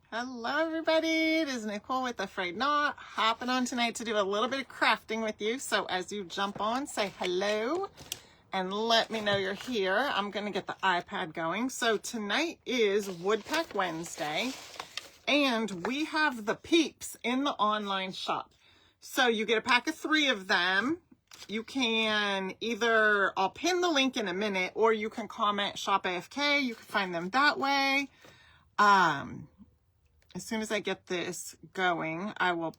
Hello everybody, it is Nicole with A-Frayed-Knot, hopping on tonight to do a little bit of crafting with you. So as you jump on, say hello and let me know you're here. I'm going to get the iPad going. So tonight is Woodpack Wednesday and we have the Peeps in the online shop. So you get a pack of 3 of them. You can either, I'll pin the link in a minute, or you can comment shop AFK. You can find them that way. As soon as I get this going, I will,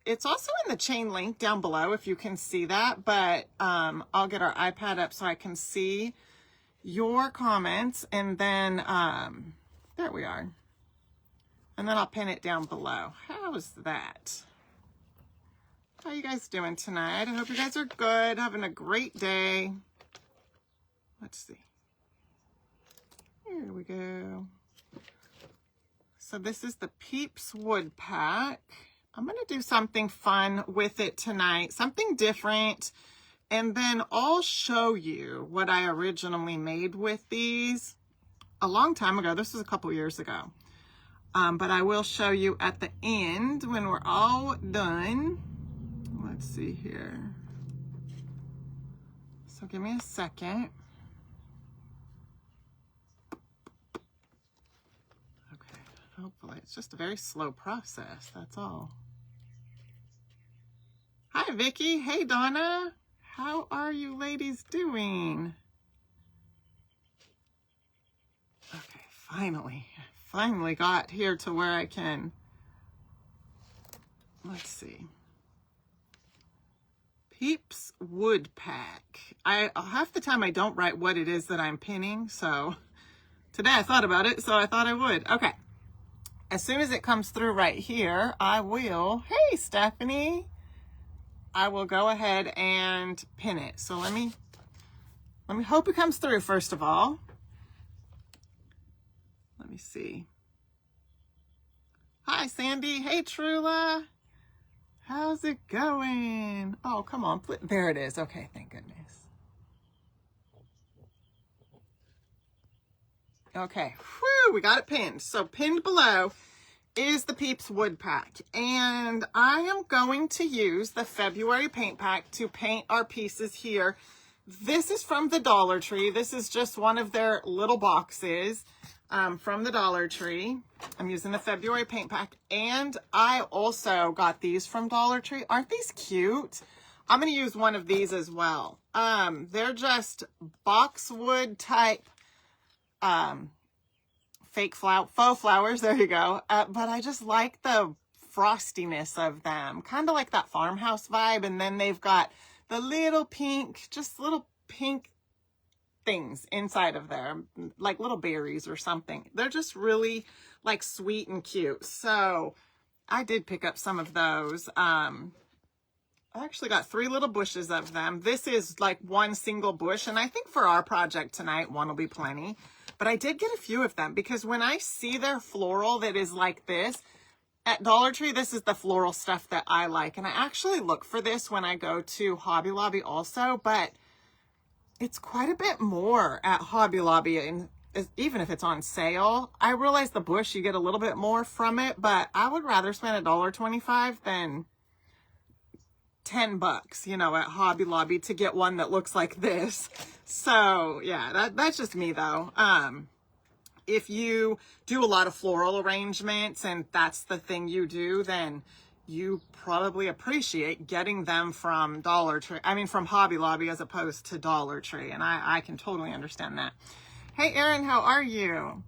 it's also in the chain link down below if you can see that, but I'll get our iPad up so I can see your comments, and then, there we are. And then I'll pin it down below. How's that? How you guys doing tonight? I hope you guys are good, having a great day. Let's see. Here we go. So this is the Peeps wood pack. I'm going to do something fun with it tonight, something different, and then I'll show you what I originally made with these a long time ago. This was a couple years ago, but I will show you at the end when we're all done. Let's see here. So give me a second. Hopefully, it's just a very slow process, that's all. Hi, Vicky. Hey, Donna. How are you ladies doing? Okay, finally got here to where I can. Let's see. Peeps wood pack. Half the time I don't write what it is that I'm pinning, so today I thought about it, so I thought I would. Okay. As soon as it comes through right here, I will, hey Stephanie, I will go ahead and pin it. So let me hope it comes through first of all. Let me see. Hi Sandy, hey Trula, how's it going? Oh, come on, there it is. Okay, thank goodness. Okay, whew, we got it pinned. So pinned below is the Peeps wood pack. And I am going to use the February paint pack to paint our pieces here. This is from the Dollar Tree. This is just one of their little boxes from the Dollar Tree. I'm using the February paint pack. And I also got these from Dollar Tree. Aren't these cute? I'm going to use one of these as well. They're just boxwood type faux flowers, there you go. But I just like the frostiness of them, kind of like that farmhouse vibe. And then they've got the little pink, just little pink things inside of there, like little berries or something. They're just really like sweet and cute. So I did pick up some of those. I actually got 3 little bushes of them. This is like one single bush, and I think for our project tonight, one will be plenty. But I did get a few of them because when I see their floral that is like this, at Dollar Tree, this is the floral stuff that I like. And I actually look for this when I go to Hobby Lobby also, but it's quite a bit more at Hobby Lobby, and even if it's on sale. I realize the bush, you get a little bit more from it, but I would rather spend $1.25 than $10, you know, at Hobby Lobby to get one that looks like this. So yeah, that's just me though. If you do a lot of floral arrangements and that's the thing you do, then you probably appreciate getting them from from Hobby Lobby as opposed to Dollar Tree. And I can totally understand that. Hey Erin, how are you?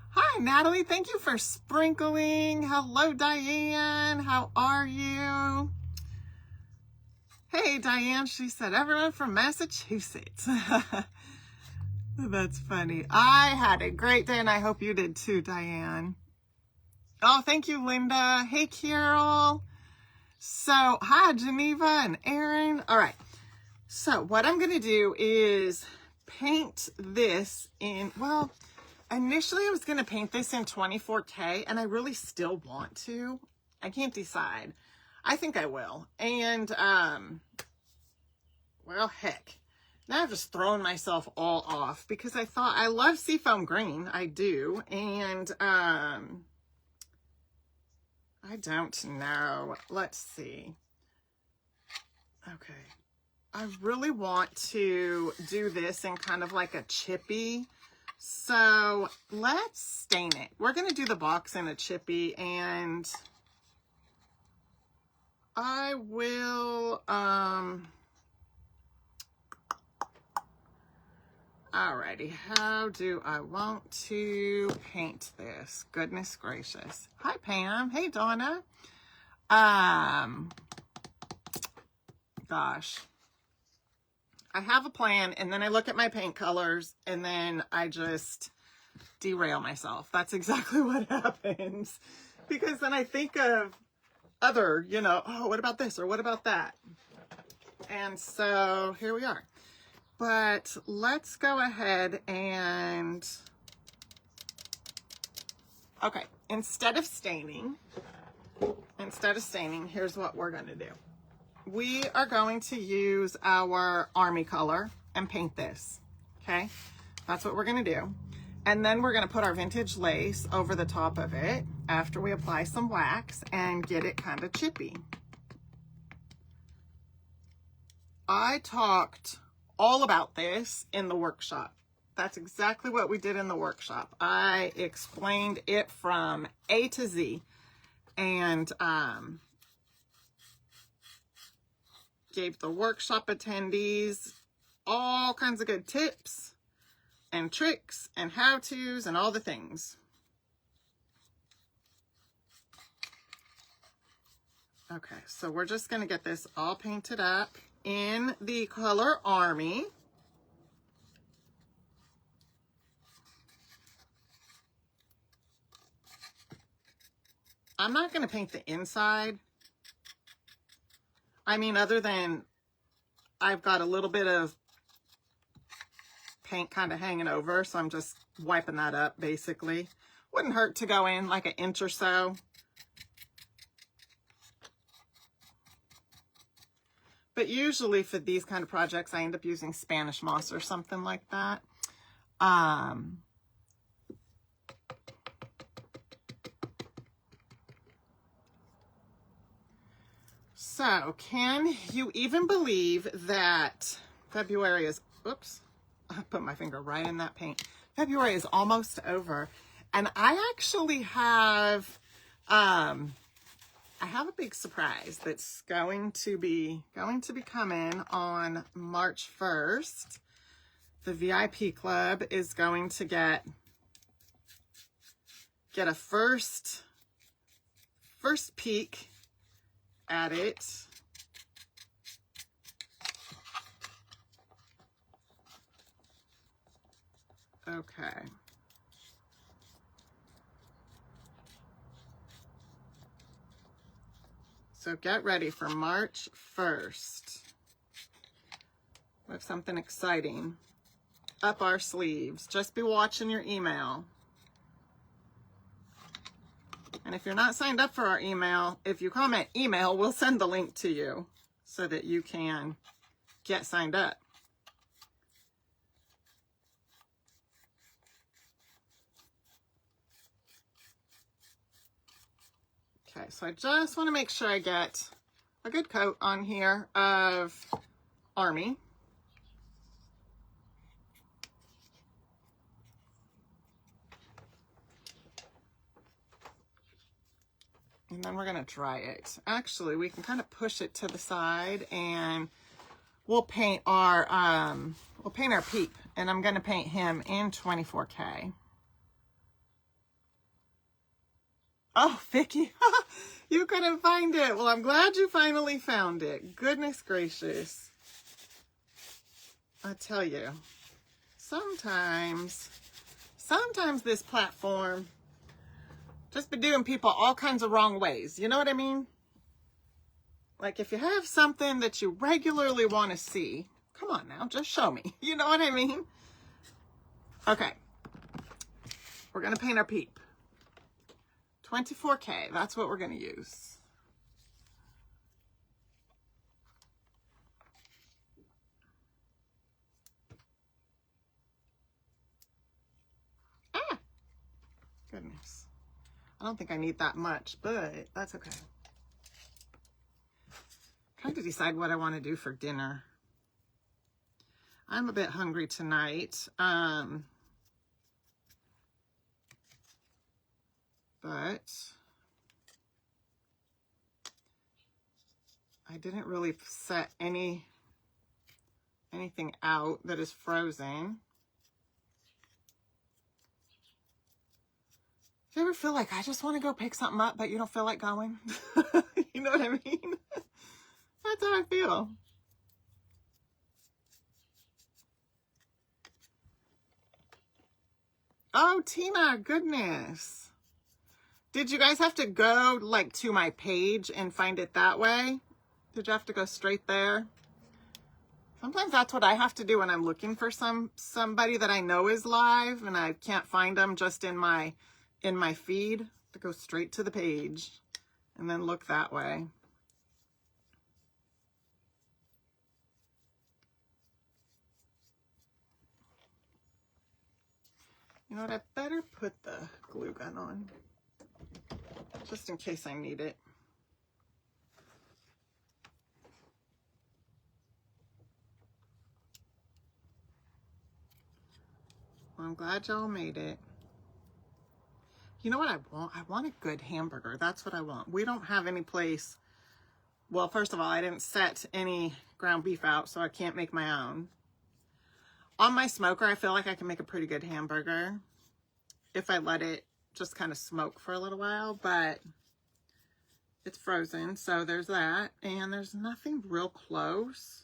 Hi Natalie, thank you for sprinkling. Hello Diane, how are you? Hey, Diane, she said, everyone from Massachusetts. That's funny. I had a great day, and I hope you did too, Diane. Oh, thank you, Linda. Hey, Carol. So, hi, Geneva and Aaron. All right. So, what I'm going to do is paint this in, well, initially I was going to paint this in 24K, and I really still want to. I can't decide. I think I will. And, well, heck. Now I've just thrown myself all off because I thought I love seafoam green. I do. And, I don't know. Let's see. Okay. I really want to do this in kind of like a chippy. So let's stain it. We're going to do the box in a chippy, and I will, alrighty, how do I want to paint this? Goodness gracious. Hi, Pam. Hey, Donna. Gosh. I have a plan, and then I look at my paint colors, and then I just derail myself. That's exactly what happens. Because then I think of other, you know, oh, what about this or what about that? And so here we are. But let's go ahead and, okay, instead of staining, here's what we're going to do. We are going to use our army color and paint this, okay? That's what we're going to do. And then we're going to put our vintage lace over the top of it after we apply some wax and get it kind of chippy. I talked all about this in the workshop. That's exactly what we did in the workshop. I explained it from A to Z, and gave the workshop attendees all kinds of good tips and tricks and how-tos and all the things. Okay, so we're just going to get this all painted up in the color Army. I'm not going to paint the inside. I mean, other than I've got a little bit of paint kind of hanging over, so I'm just wiping that up, basically. Wouldn't hurt to go in like an inch or so. But usually for these kind of projects, I end up using Spanish moss or something like that. So, can you even believe that February is, oops, I put my finger right in that paint. February is almost over. And I actually have, I have a big surprise that's going to be coming on March 1st. The VIP Club is going to get a first peek at it. Okay. So get ready for March 1st. We have something exciting up our sleeves. Just be watching your email. And if you're not signed up for our email, if you comment email, we'll send the link to you so that you can get signed up. Okay, so I just want to make sure I get a good coat on here of Army. And then we're going to dry it. Actually, we can kind of push it to the side, and we'll paint our Peep, and I'm going to paint him in 24K. Oh, Vicky, you couldn't find it. Well, I'm glad you finally found it. Goodness gracious. I tell you, sometimes this platform just be doing people all kinds of wrong ways. You know what I mean? Like, if you have something that you regularly want to see, come on now, just show me. You know what I mean? Okay. We're going to paint our Peep. 24K, that's what we're going to use. Ah! Goodness. I don't think I need that much, but that's okay. Trying to decide what I want to do for dinner. I'm a bit hungry tonight. But I didn't really set anything out that is frozen. Do you ever feel like I just want to go pick something up, but you don't feel like going? You know what I mean? That's how I feel. Oh, Tina, goodness. Did you guys have to go like to my page and find it that way? Did you have to go straight there? Sometimes that's what I have to do when I'm looking for somebody that I know is live and I can't find them just in my feed, to go straight to the page and then look that way. You know what? I better put the glue gun on just in case I need it. Well, I'm glad y'all made it. You know what I want? I want a good hamburger. That's what I want. We don't have any place. Well, first of all, I didn't set any ground beef out, so I can't make my own. On my smoker, I feel like I can make a pretty good hamburger if I let it just kind of smoke for a little while, but it's frozen, so there's that. And there's nothing real close.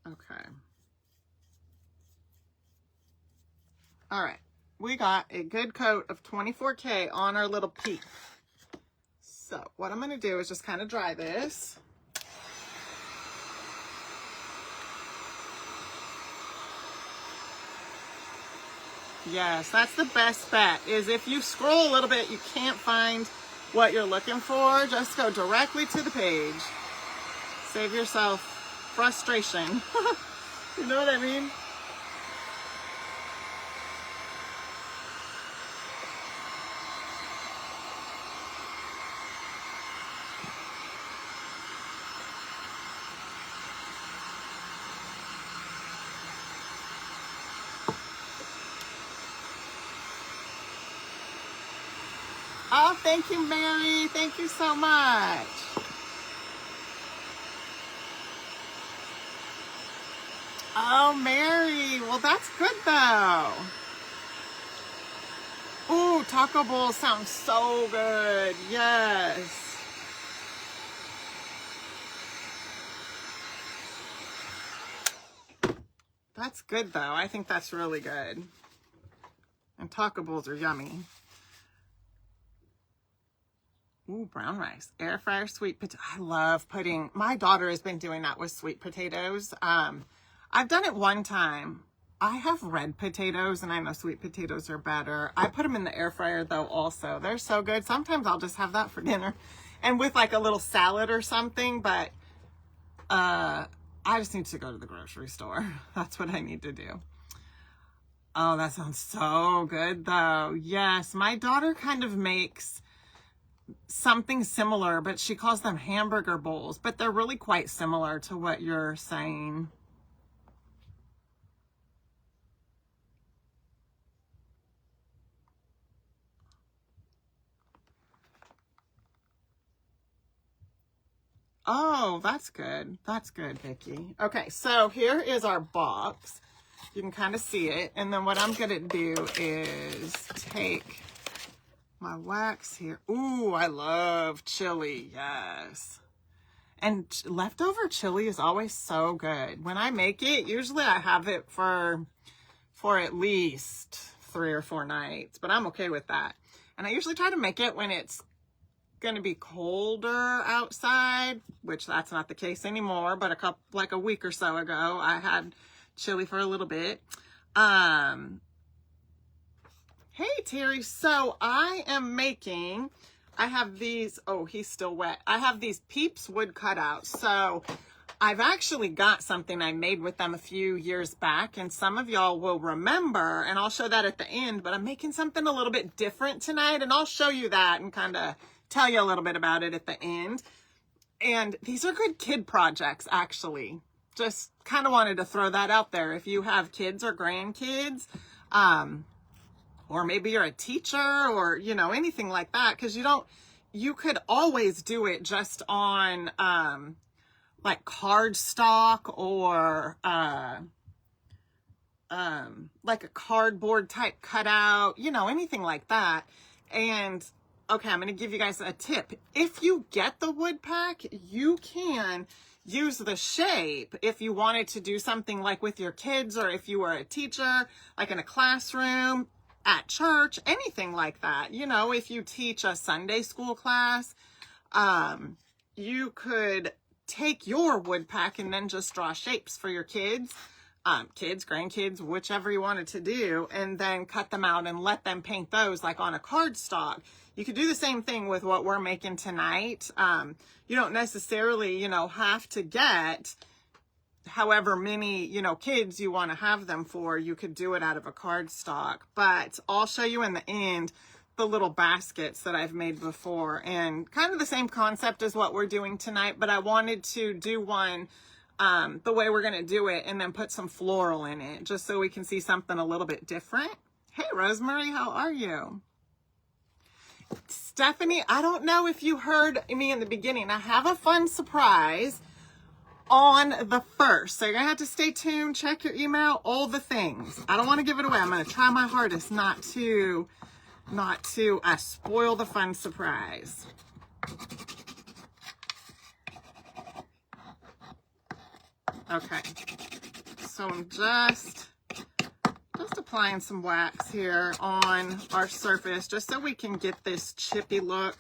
Okay. All right. We got a good coat of 24K on our little Peep. So what I'm going to do is just kind of dry this. Yes, that's the best bet, is if you scroll a little bit, you can't find what you're looking for, just go directly to the page. Save yourself frustration. You know what I mean? Oh, thank you, Mary. Thank you so much. Oh, Mary. Well, that's good, though. Ooh, taco bowl sounds so good. Yes. That's good, though. I think that's really good. And taco bowls are yummy. Ooh, brown rice. Air fryer sweet potato. I love putting, my daughter has been doing that with sweet potatoes. I've done it one time. I have red potatoes and I know sweet potatoes are better. I put them in the air fryer though also. They're so good. Sometimes I'll just have that for dinner and with like a little salad or something, but I just need to go to the grocery store. That's what I need to do. Oh, that sounds so good though. Yes, my daughter kind of makes something similar, but she calls them hamburger bowls, but they're really quite similar to what you're saying. Oh, that's good. That's good, Vicki. Okay, so here is our box. You can kind of see it. And then what I'm going to do is take my wax here. Ooh, I love chili. Yes. And leftover chili is always so good. When I make it, usually I have it for at least 3 or 4 nights, but I'm okay with that. And I usually try to make it when it's going to be colder outside, which that's not the case anymore, but like a week or so ago, I had chili for a little bit. Hey, Terry. So I am making, I have these, oh, he's still wet. I have these Peeps wood cutouts. So I've actually got something I made with them a few years back, and some of y'all will remember, and I'll show that at the end, but I'm making something a little bit different tonight, and I'll show you that and kind of tell you a little bit about it at the end. And these are good kid projects, actually. Just kind of wanted to throw that out there. If you have kids or grandkids, or maybe you're a teacher or, you know, anything like that, because you could always do it just on, like cardstock or, like a cardboard type cutout, you know, anything like that. And okay, I'm going to give you guys a tip. If you get the wood pack, you can use the shape if you wanted to do something like with your kids, or if you were a teacher, like in a classroom, at church, anything like that. You know, if you teach a Sunday school class, you could take your wood pack and then just draw shapes for your kids, kids, grandkids, whichever you wanted to do, and then cut them out and let them paint those like on a cardstock. You could do the same thing with what we're making tonight. You don't necessarily, you know, have to get however many, you know, kids you want to have them for. You could do it out of a cardstock, but I'll show you in the end the little baskets that I've made before, and kind of the same concept as what we're doing tonight, but I wanted to do one the way we're going to do it and then put some floral in it just so we can see something a little bit different. Hey, Rosemary, how are you? Stephanie, I don't know if you heard me in the beginning. I have a fun surprise on the 1st. So you're going to have to stay tuned, check your email, all the things. I don't want to give it away. I'm going to try my hardest not to spoil the fun surprise. Okay. So I'm just applying some wax here on our surface just so we can get this chippy look.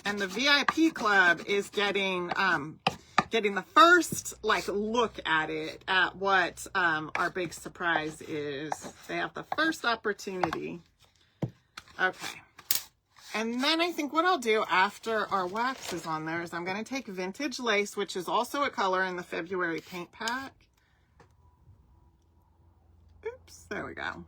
And the VIP club is getting the first like look at it, at what our big surprise is. They have the first opportunity. Okay. And then I think what I'll do after our wax is on there is I'm going to take Vintage Lace, which is also a color in the February paint pack. Oops, there we go.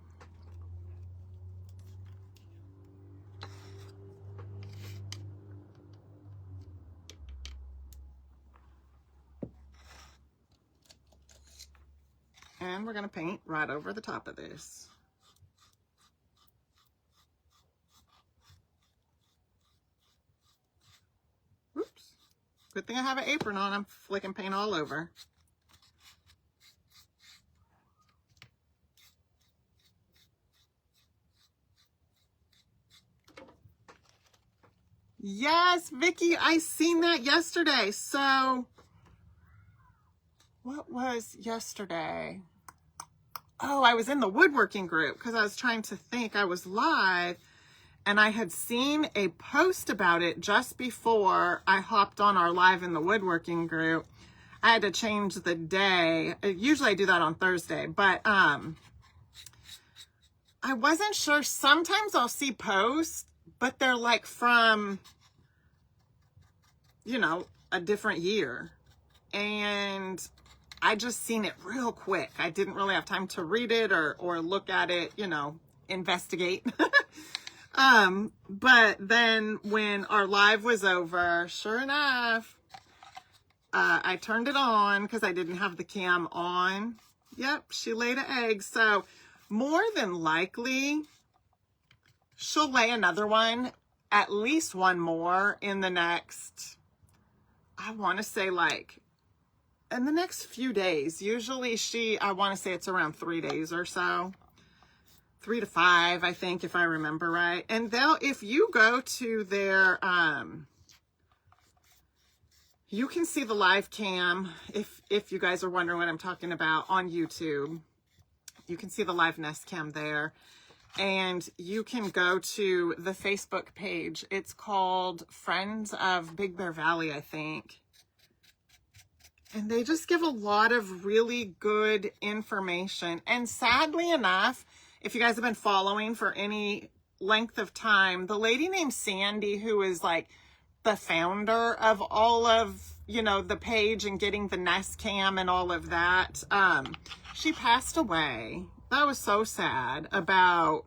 And we're going to paint right over the top of this. Oops. Good thing I have an apron on. I'm flicking paint all over. Yes, Vicky, I seen that yesterday. So what was yesterday? Oh, I was in the woodworking group because I was trying to think. I was live and I had seen a post about it just before I hopped on our live in the woodworking group. I had to change the day. Usually I do that on Thursday, but I wasn't sure. Sometimes I'll see posts, but they're like from, you know, a different year. And I just seen it real quick. I didn't really have time to read it or look at it, you know, investigate. But then when our live was over, sure enough, I turned it on because I didn't have the cam on. Yep, she laid an egg. So more than likely, she'll lay another one, at least one more in the next, I want to say like, in the next few days. Usually I want to say it's around 3 days or so. 3 to 5, I think, if I remember right. And if you go to their, you can see the live cam, if you guys are wondering what I'm talking about, on YouTube. You can see the live Nest cam there. And you can go to the Facebook page. It's called Friends of Big Bear Valley, I think. And they just give a lot of really good information. And sadly enough, if you guys have been following for any length of time. The lady named Sandy, who is like the founder of all of, you know, the page and getting the Nest Cam and all of that, she passed away. That was so sad. About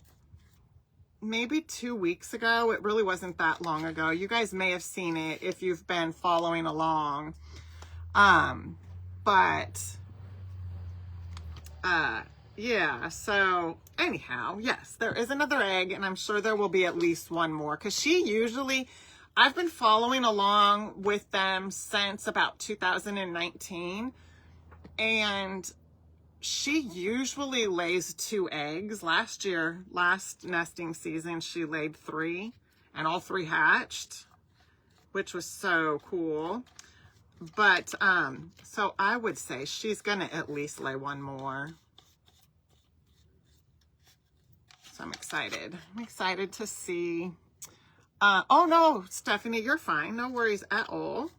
maybe 2 weeks ago. It really wasn't that long ago. You guys may have seen it if you've been following along. Yeah, so anyhow, yes, there is another egg, and I'm sure there will be at least one more, because she usually, I've been following along with them since about 2019, and she usually lays 2 eggs. Last nesting season, she laid 3, and all 3 hatched, which was so cool. But, so I would say she's gonna at least lay 1 more. So I'm excited. I'm excited to see. Oh no, Stephanie, you're fine. No worries at all.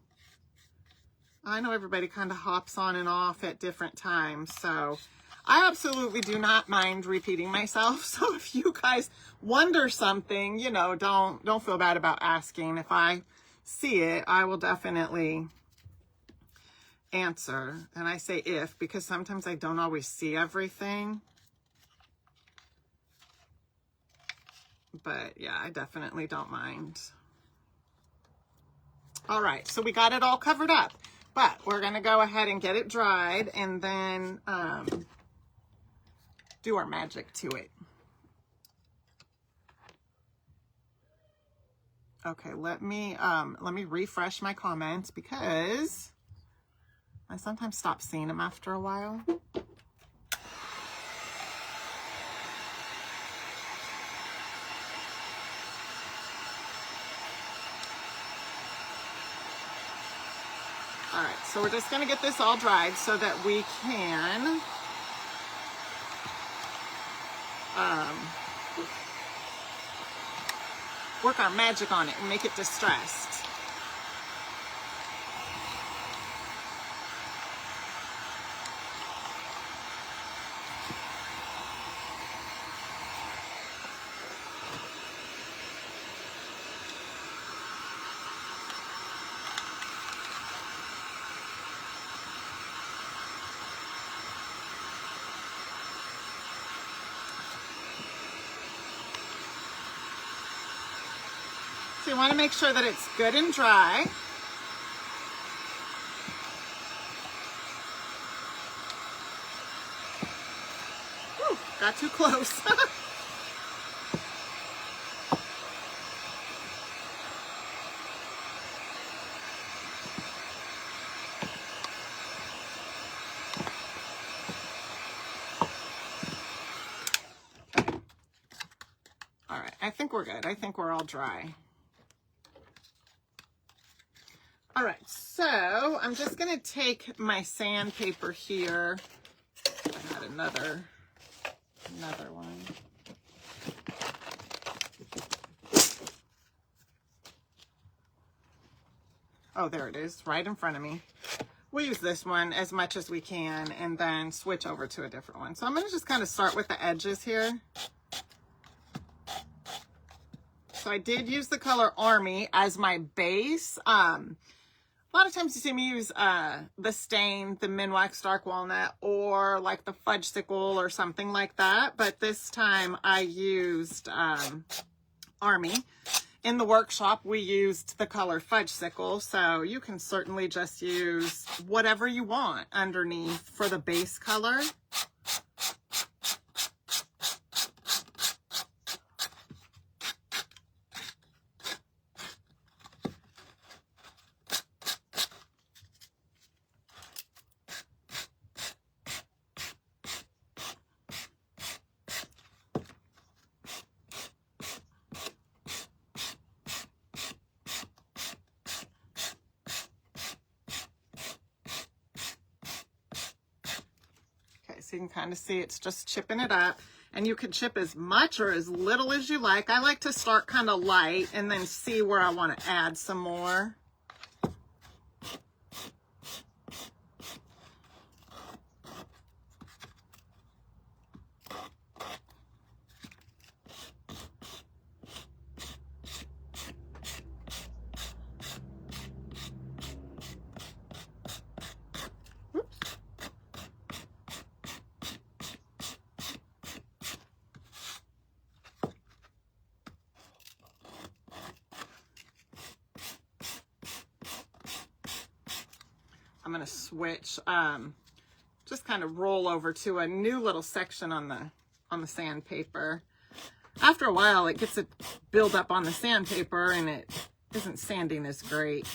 I know everybody kind of hops on and off at different times, so I absolutely do not mind repeating myself. So if you guys wonder something, you know, don't feel bad about asking. If I see it, I will definitely answer. And I say if, because sometimes I don't always see everything. But yeah, I definitely don't mind. All right, so we got it all covered up, but we're gonna go ahead and get it dried and then do our magic to it. Okay, let me refresh my comments, because I sometimes stop seeing them after a while. All right, so we're just gonna get this all dried so that we can work our magic on it and make it distressed. So you want to make sure that it's good and dry. Whew, got too close. All right, I think we're good. I think we're all dry. All right, so I'm just gonna take my sandpaper here. I had another one. Oh, there it is, right in front of me. We'll use this one as much as we can and then switch over to a different one. So I'm gonna just kind of start with the edges here. So I did use the color Army as my base. A lot of times you see me use the Stain, the Minwax Dark Walnut, or like the Fudgesicle or something like that. But this time I used Army. In the workshop, we used the color Fudgesicle, so you can certainly just use whatever you want underneath for the base color. So you can kind of see it's just chipping it up, and you can chip as much or as little as you like. I like to start kind of light and then see where I want to add some more. I'm going to switch, just kind of roll over to a new little section on the sandpaper. After a while, it gets a build up on the sandpaper and it isn't sanding as great.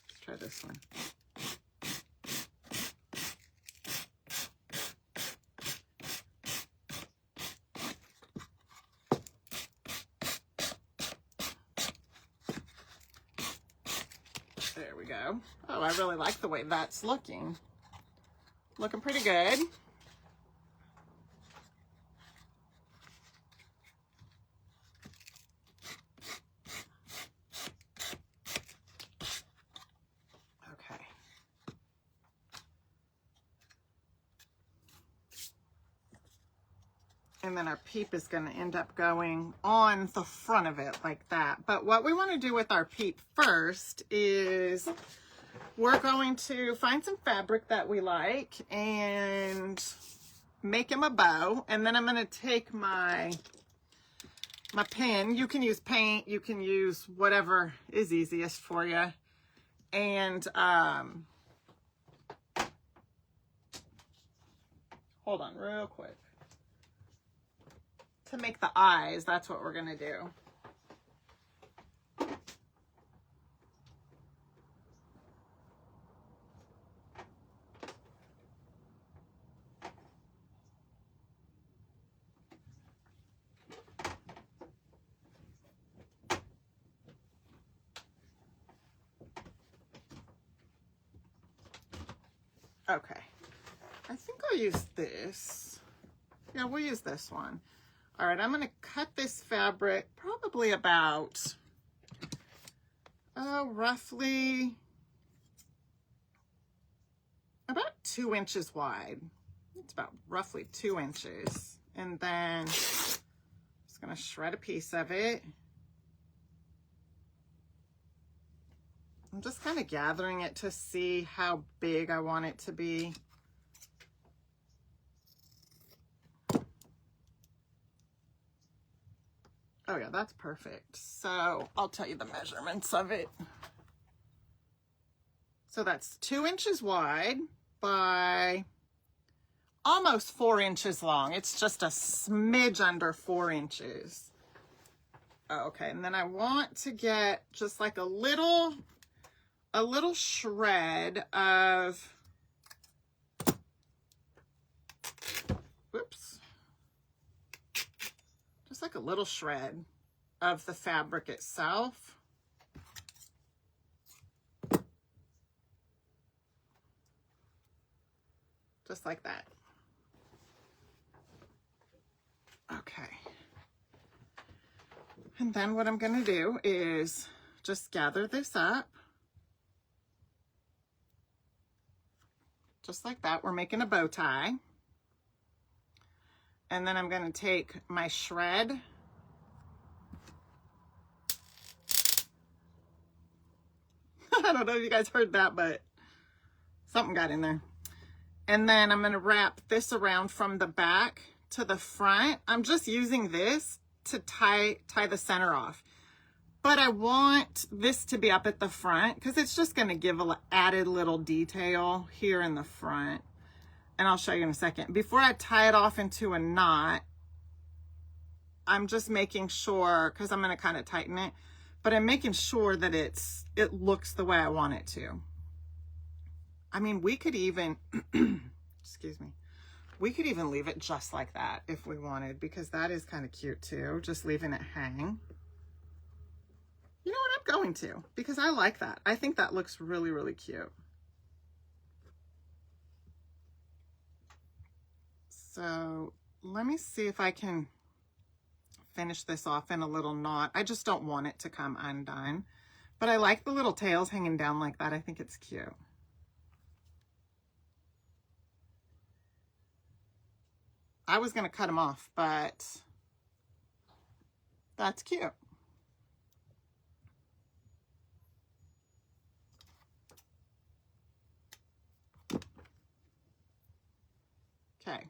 Let's try this one. There we go. Oh, I really like the way that's looking. Looking pretty good. Okay. And then our Peep is going to end up going on the front of it like that. But what we want to do with our Peep first is we're going to find some fabric that we like and make him a bow. And then I'm going to take my pen. You can use paint. You can use whatever is easiest for you. And hold on real quick. To make the eyes, that's what we're going to do. Okay, I think I'll use this. Yeah, we'll use this one. All right, I'm going to cut this fabric probably about, roughly about 2 inches wide. It's about roughly 2 inches. And then I'm just going to shred a piece of it. I'm just kind of gathering it to see how big I want it to be. Oh yeah, that's perfect. So I'll tell you the measurements of it. So that's 2 inches wide by almost 4 inches long. It's just a smidge under 4 inches. Okay, and then I want to get just like a little shred of, whoops. Just like a little shred of the fabric itself. Just like that. Okay. And then what I'm going to do is just gather this up. Just like that. We're making a bow tie. And then I'm going to take my shred. I don't know if you guys heard that, but something got in there. And then I'm going to wrap this around from the back to the front. I'm just using this to tie the center off. But I want this to be up at the front because it's just going to give an added little detail here in the front. And I'll show you in a second. Before I tie it off into a knot, I'm just making sure, because I'm going to kind of tighten it, but I'm making sure that it looks the way I want it to. I mean, we could even, excuse me, we could even leave it just like that if we wanted, because that is kind of cute too, just leaving it hang. You know what, I'm going to, because I like that. I think that looks really, really cute. So let me see if I can finish this off in a little knot. I just don't want it to come undone, but I like the little tails hanging down like that. I think it's cute. I was going to cut them off, but that's cute. Okay.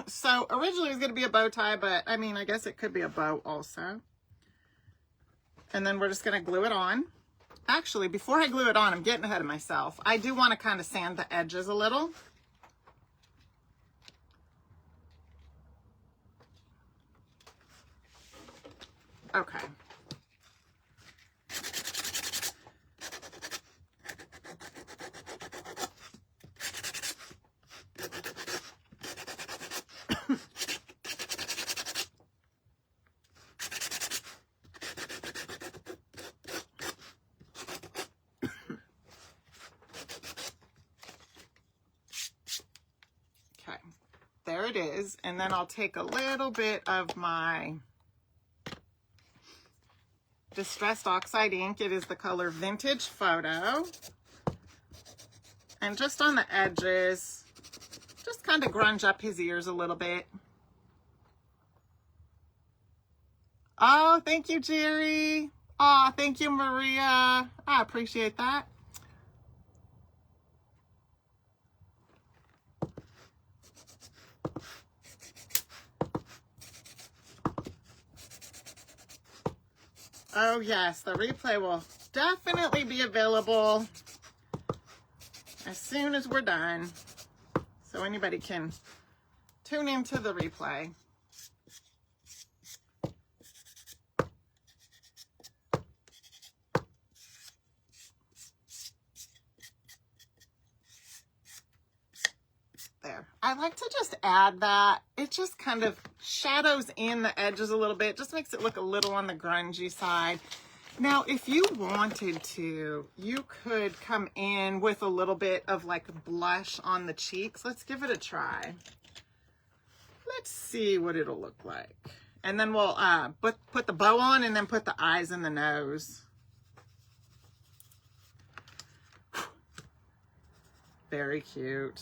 So originally it was going to be a bow tie, but I mean, I guess it could be a bow also. And then we're just going to glue it on. Actually, before I glue it on, I'm getting ahead of myself. I do want to kind of sand the edges a little. Okay. Okay, there it is. And then I'll take a little bit of my Distressed Oxide ink. It is the color Vintage Photo. And just on the edges, just kind of grunge up his ears a little bit. Oh, thank you, Jerry. Oh, thank you, Maria. I appreciate that. Oh yes, the replay will definitely be available as soon as we're done, so anybody can tune into the replay. There. I like to just add that. It just kind of shadows in the edges a little bit, just makes it look a little on the grungy side. Now, if you wanted to, you could come in with a little bit of like blush on the cheeks. Let's give it a try. Let's see what it'll look like. And then we'll put the bow on and then put the eyes and the nose. Very cute.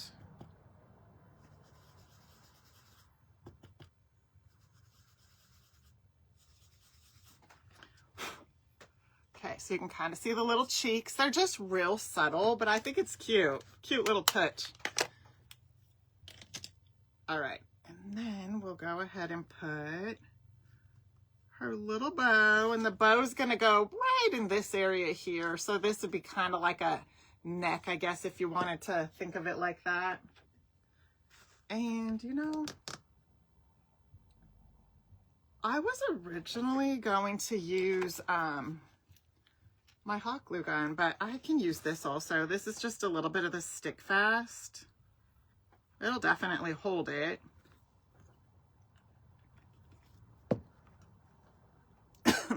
Okay, so you can kind of see the little cheeks. They're just real subtle, but I think it's cute. Cute little touch. All right, and then we'll go ahead and put her little bow, and the bow's gonna go right in this area here. So this would be kind of like a neck, I guess, if you wanted to think of it like that. And you know, I was originally going to use my hot glue gun, but I can use this also. This is just a little bit of the stick fast. It'll definitely hold it. Okay,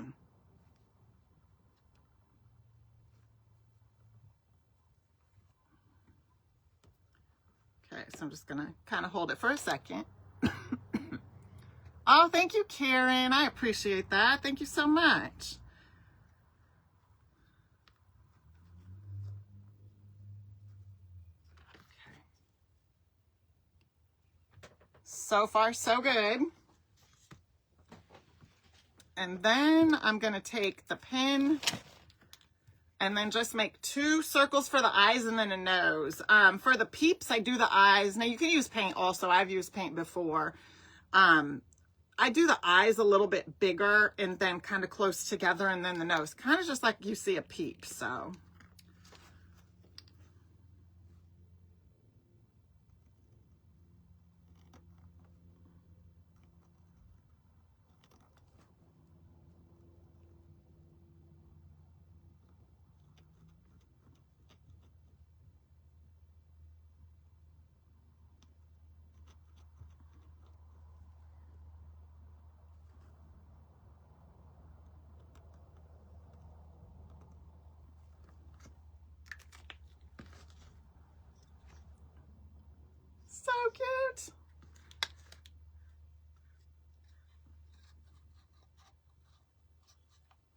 so I'm just gonna kind of hold it for a second. Oh, thank you, Karen. I appreciate that. Thank you so much. So far, so good. And then I'm going to take the pen and then just make 2 circles for the eyes and then a nose. For the Peeps, I do the eyes. Now, you can use paint also. I've used paint before. I do the eyes a little bit bigger and then kind of close together, and then the nose. Kind of just like you see a Peep, so... So cute.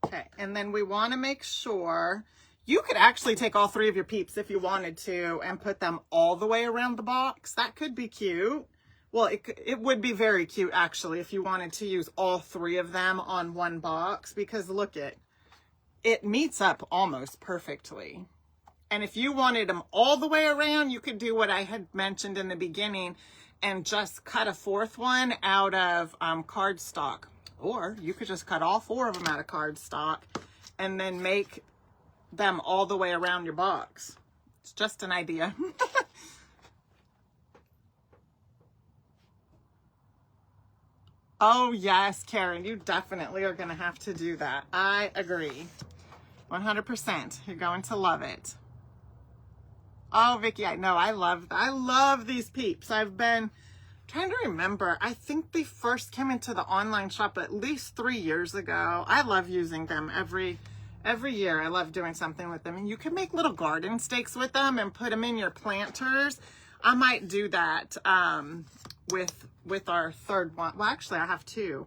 Okay, and then we want to make sure you could actually take all 3 of your Peeps if you wanted to and put them all the way around the box. That could be cute. Well, it would be very cute actually if you wanted to use all 3 of them on one box, because look, it meets up almost perfectly. And if you wanted them all the way around, you could do what I had mentioned in the beginning and just cut a 4th one out of cardstock. Or you could just cut all 4 of them out of cardstock and then make them all the way around your box. It's just an idea. Oh yes, Karen, you definitely are going to have to do that. I agree. 100%. You're going to love it. Oh, Vicky, I know. I love these Peeps. I've been trying to remember. I think they first came into the online shop at least 3 years ago. I love using them every year. I love doing something with them. And you can make little garden stakes with them and put them in your planters. I might do that with our third one. Well, actually, I have two.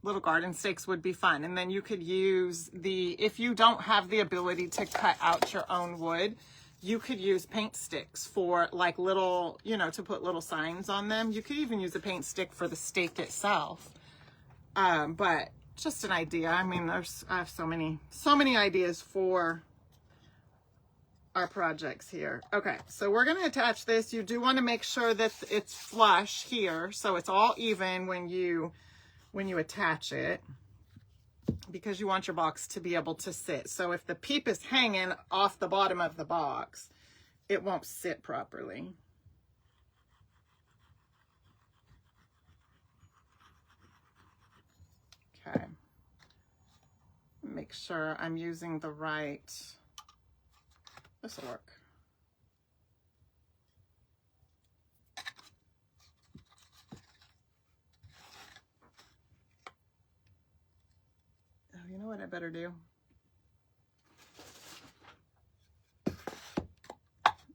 Little garden stakes would be fun. And then you could use if you don't have the ability to cut out your own wood, you could use paint sticks for like little, to put little signs on them. You could even use a paint stick for the stake itself. But just an idea. I mean, I have so many ideas for our projects here. Okay, so we're going to attach this. You do want to make sure that it's flush here, so it's all even when you attach it, because you want your box to be able to sit. So if the Peep is hanging off the bottom of the box, it won't sit properly. Okay. Make sure I'm using the right, this will work. You know what I better do?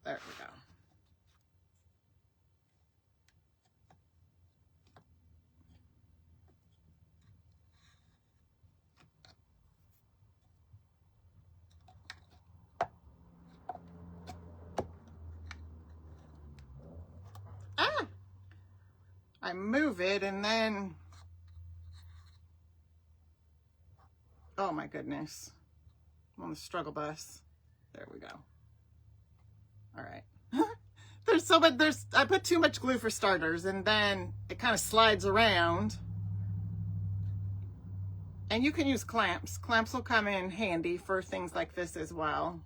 There we go. Ah! I move it and then, oh my goodness, I'm on the struggle bus. There we go. All right. I put too much glue for starters, and then it kind of slides around. And you can use clamps. Clamps will come in handy for things like this as well.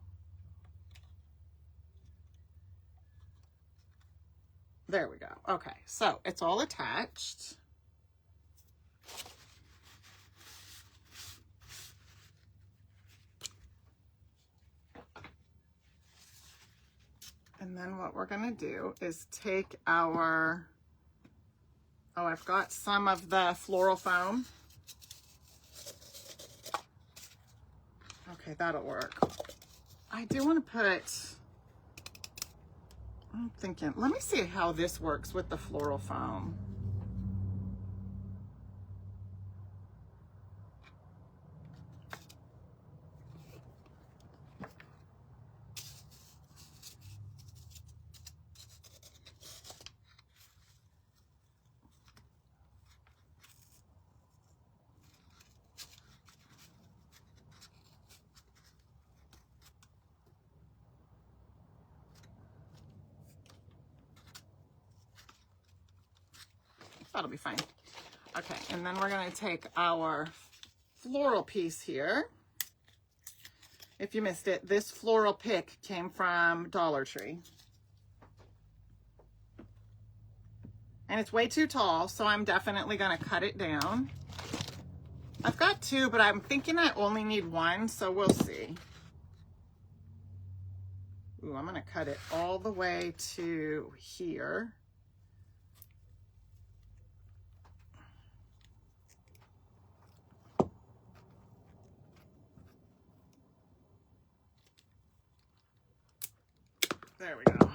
There we go. Okay, so it's all attached. And then what we're going to do is take our, I've got some of the floral foam. Okay, that'll work. I do want to put, I'm thinking, let me see how this works with the floral foam. That'll be fine. Okay, and then we're going to take our floral piece here. If you missed it, this floral pick came from Dollar Tree. And it's way too tall, so I'm definitely going to cut it down. I've got two, but I'm thinking I only need one, so we'll see. Ooh, I'm going to cut it all the way to here. There we go.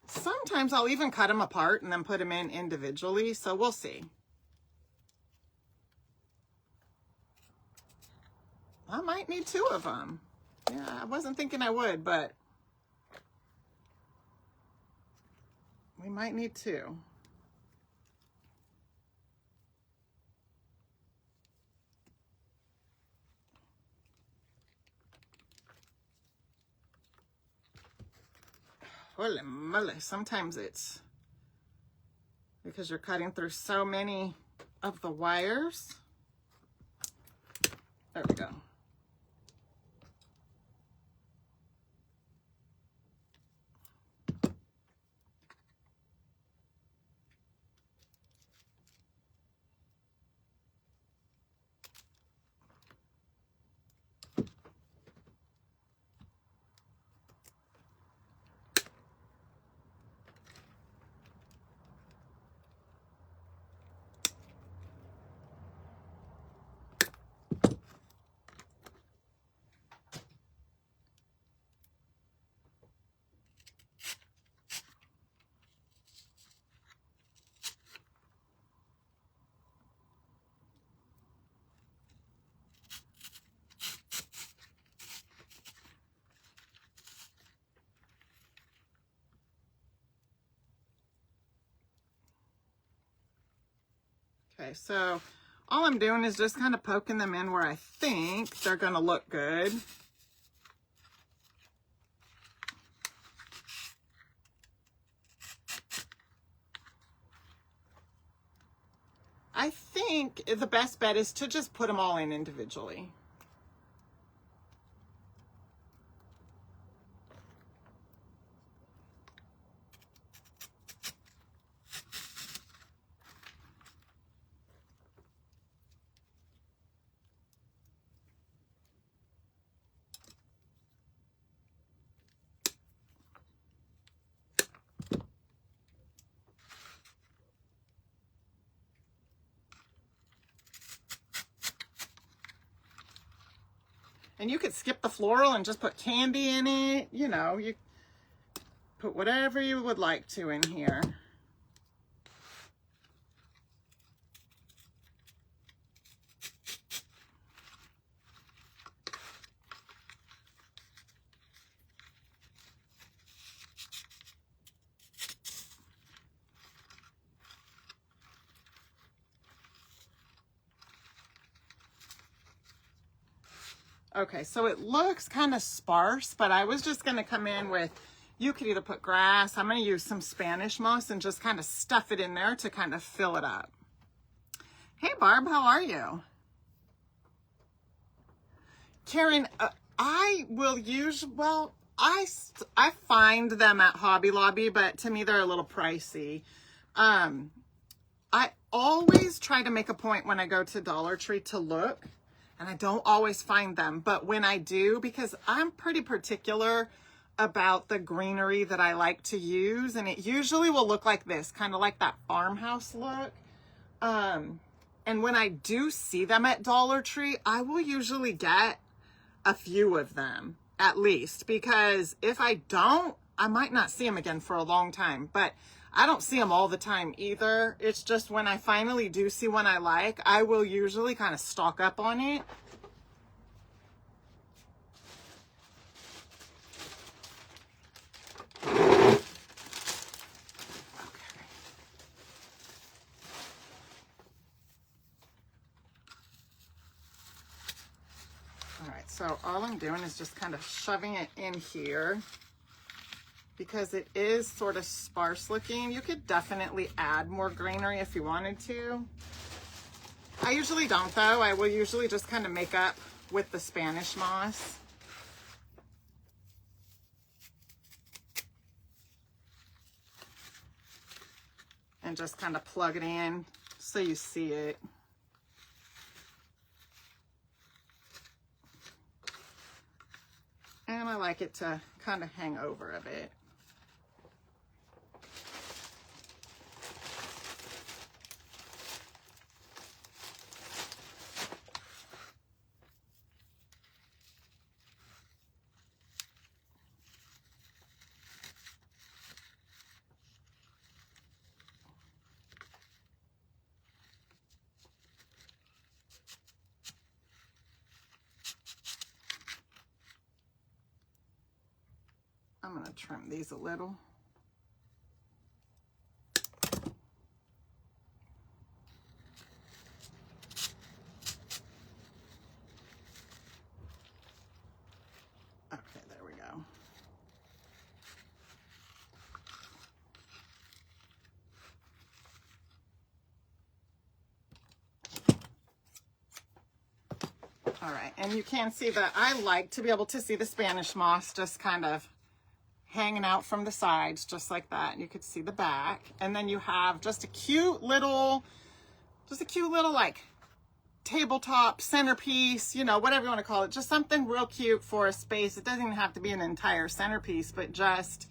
Sometimes I'll even cut them apart and then put them in individually, so we'll see. I might need two of them. Yeah, I wasn't thinking I would, but we might need two. Holy moly, sometimes it's because you're cutting through so many of the wires. There we go. Okay, so all I'm doing is just kind of poking them in where I think they're going to look good. I think the best bet is to just put them all in individually. And you could skip the floral and just put candy in it. You know, you put whatever you would like to in here. Okay, so it looks kind of sparse, but I was just going to come in with, you could either put grass, I'm going to use some Spanish moss and just kind of stuff it in there to kind of fill it up. Hey Barb, how are you? Karen, I will use, well, I find them at Hobby Lobby, but to me they're a little pricey. I always try to make a point when I go to Dollar Tree to look, and I don't always find them, but when I do, because I'm pretty particular about the greenery that I like to use, and it usually will look like this, kind of like that farmhouse look. And when I do see them at Dollar Tree, I will usually get a few of them at least, because if I don't, I might not see them again for a long time. But I don't see them all the time either. It's just when I finally do see one I like, I will usually kind of stock up on it. So all I'm doing is just kind of shoving it in here because it is sort of sparse looking. You could definitely add more greenery if you wanted to. I usually don't though. I will usually just kind of make up with the Spanish moss. And just kind of plug it in so you see it. And I like it to kind of hang over a bit. I'm going to trim these a little. Okay, there we go. All right, and you can see that I like to be able to see the Spanish moss just kind of hanging out from the sides, just like that. And you could see the back. And then you have just a cute little like tabletop centerpiece, you know, whatever you want to call it. Just something real cute for a space. It doesn't even have to be an entire centerpiece, but just,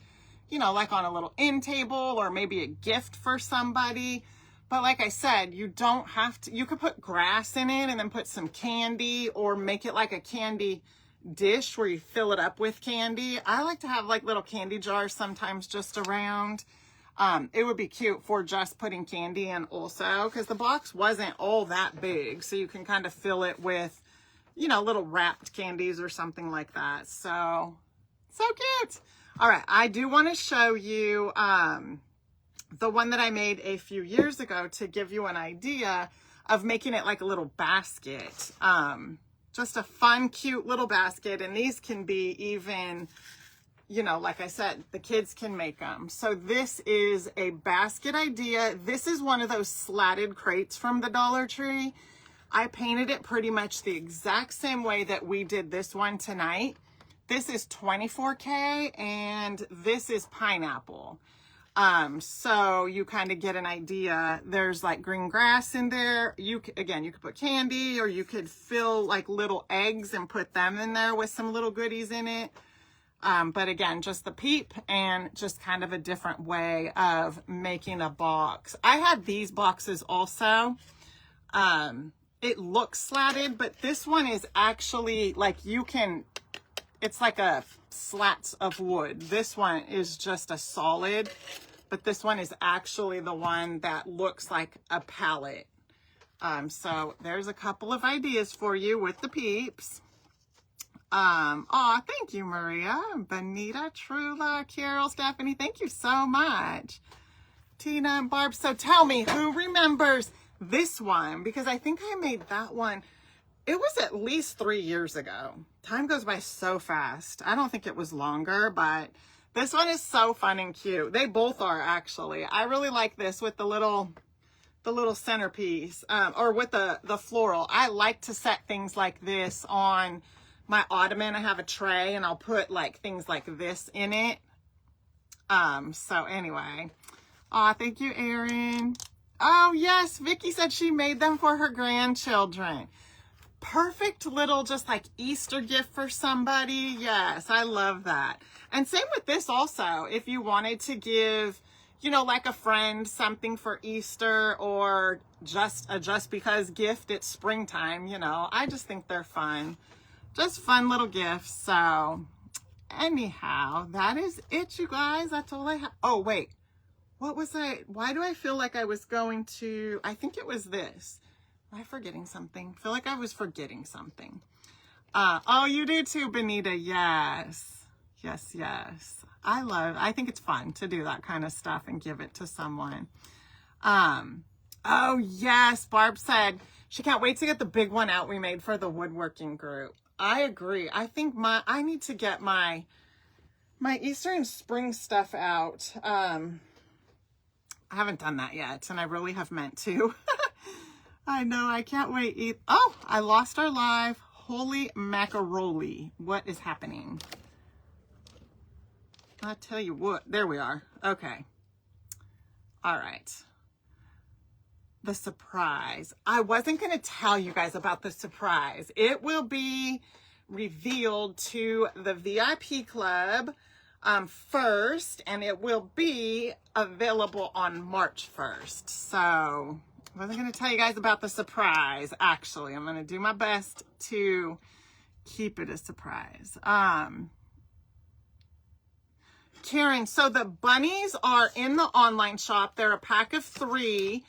you know, like on a little end table or maybe a gift for somebody. But like I said, you don't have to, you could put grass in it and then put some candy or make it like a candy dish where you fill it up with candy. I like to have like little candy jars sometimes just around. It would be cute for just putting candy in also, because the box wasn't all that big. So you can kind of fill it with, you know, little wrapped candies or something like that. So cute. All right. I do want to show you, the one that I made a few years ago to give you an idea of making it like a little basket. Just a fun, cute little basket. And these can be even, you know, like I said, the kids can make them. So this is a basket idea. This is one of those slatted crates from the Dollar Tree. I painted it pretty much the exact same way that we did this one tonight. This is 24K and this is pineapple. So you kind of get an idea. There's like green grass in there. You could put candy, or you could fill like little eggs and put them in there with some little goodies in it. But again, just the Peep and just kind of a different way of making a box. I had these boxes also. It looks slatted, but this one is actually like it's like a slats of wood. This one is just a solid, but this one is actually the one that looks like a pallet. So there's a couple of ideas for you with the Peeps. Thank you, Maria, Benita, Trula, Carol, Stephanie. Thank you so much. Tina and Barb. So tell me, who remembers this one? Because I think I made that one. It was at least 3 years ago. Time goes by so fast. I don't think it was longer, but this one is so fun and cute. They both are, actually. I really like this with the little centerpiece, or with the floral. I like to set things like this on my ottoman. I have a tray and I'll put like things like this in it. So anyway. Thank you, Erin. Oh yes, Vicky said she made them for her grandchildren. Perfect little just like Easter gift for somebody. Yes, I love that. And same with this also. If you wanted to give, you know, like a friend something for Easter, or just a just because gift, it's springtime, you know. I just think they're fun. Just fun little gifts. So anyhow, that is it, you guys. That's all I have. Oh, wait. What was why do I feel like I was going to, I think it was this. Am I forgetting something? I feel like I was forgetting something. Oh, you do too, Benita. Yes. Yes, yes. I think it's fun to do that kind of stuff and give it to someone. Oh yes, Barb said she can't wait to get the big one out we made for the woodworking group. I agree. I think I need to get my Easter and spring stuff out. I haven't done that yet, and I really have meant to. I know, I can't wait. Oh, I lost our live. Holy macaroni. What is happening? I'll tell you what. There we are. Okay. All right. The surprise. I wasn't going to tell you guys about the surprise. It will be revealed to the VIP club first, and it will be available on March 1st. So I wasn't going to tell you guys about the surprise. Actually, I'm going to do my best to keep it a surprise. Karen, so the bunnies are in the online shop. They're a pack of 3.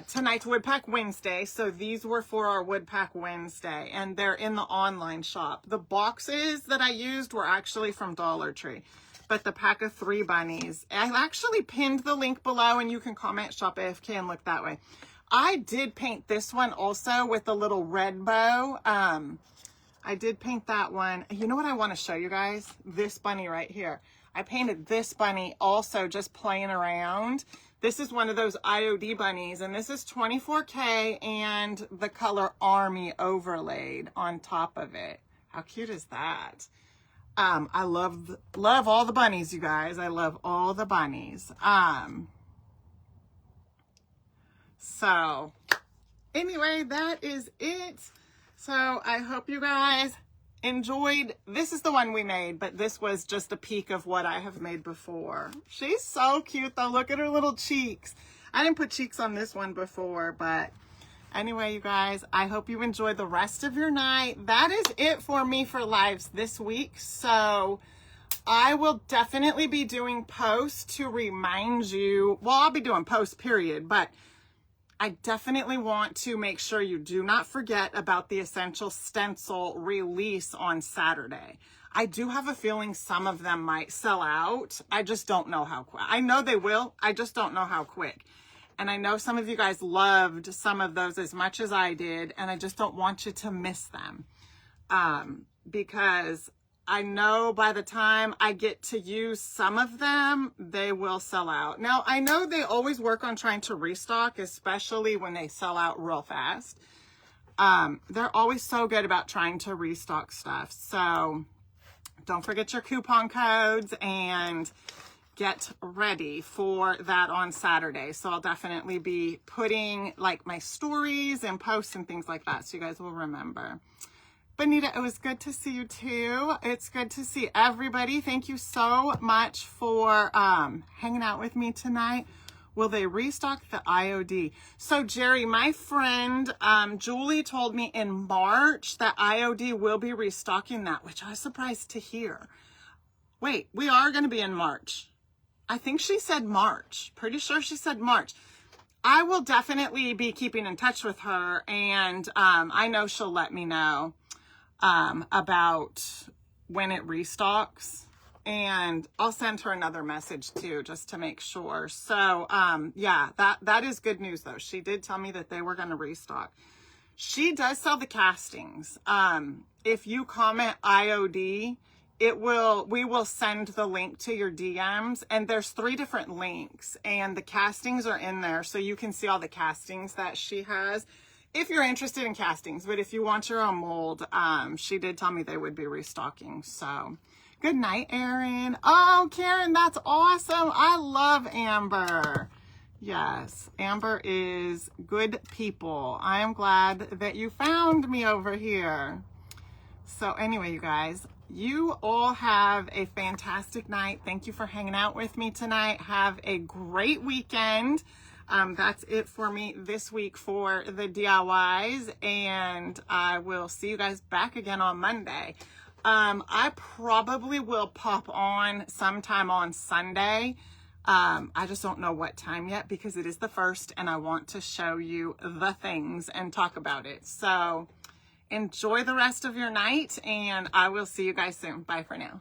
Tonight's Wood Pack Wednesday, so these were for our Wood Pack Wednesday, and they're in the online shop. The boxes that I used were actually from Dollar Tree, but the pack of 3 bunnies, I actually pinned the link below, and you can comment Shop AFK and look that way. I did paint this one also with a little red bow. I did paint that one. You know what I want to show you guys? This bunny right here. I painted this bunny also just playing around. This is one of those IOD bunnies, and this is 24K and the color Army overlaid on top of it. How cute is that? I love all the bunnies, you guys. I love all the bunnies. So anyway, that is it. So I hope you guys enjoyed. This is the one we made, but this was just a peek of what I have made before. She's so cute though. Look at her little cheeks. I didn't put cheeks on this one before, but anyway, you guys, I hope you enjoy the rest of your night. That is it for me for lives this week. So I will definitely be doing posts to remind you. Well, I'll be doing posts, period, but I definitely want to make sure you do not forget about the Essential Stencil release on Saturday. I do have a feeling some of them might sell out. I just don't know how quick. I know they will. I just don't know how quick. And I know some of you guys loved some of those as much as I did, and I just don't want you to miss them. Because I know by the time I get to use some of them, they will sell out. Now, I know they always work on trying to restock, especially when they sell out real fast. They're always so good about trying to restock stuff. So don't forget your coupon codes and get ready for that on Saturday. So I'll definitely be putting like my stories and posts and things like that, so you guys will remember. Bonita, it was good to see you too. It's good to see everybody. Thank you so much for hanging out with me tonight. Will they restock the IOD? So Jerry, my friend Julie told me in March that IOD will be restocking that, which I was surprised to hear. Wait, we are going to be in March. I think she said March. Pretty sure she said March. I will definitely be keeping in touch with her, and I know she'll let me know about when it restocks, and I'll send her another message too, just to make sure. So yeah, that is good news though. She did tell me that they were going to restock. She does sell the castings. If you comment IOD, we will send the link to your DMs, and there's 3 different links, and the castings are in there, so you can see all the castings that she has if you're interested in castings. But if you want your own mold, she did tell me they would be restocking. So good night, Erin. Oh, Karen, that's awesome. I love Amber. Yes, Amber is good people. I am glad that you found me over here. So anyway, you guys, you all have a fantastic night. Thank you for hanging out with me tonight. Have a great weekend. That's it for me this week for the DIYs, and I will see you guys back again on Monday. I probably will pop on sometime on Sunday. I just don't know what time yet because it is the 1st and I want to show you the things and talk about it. So enjoy the rest of your night, and I will see you guys soon. Bye for now.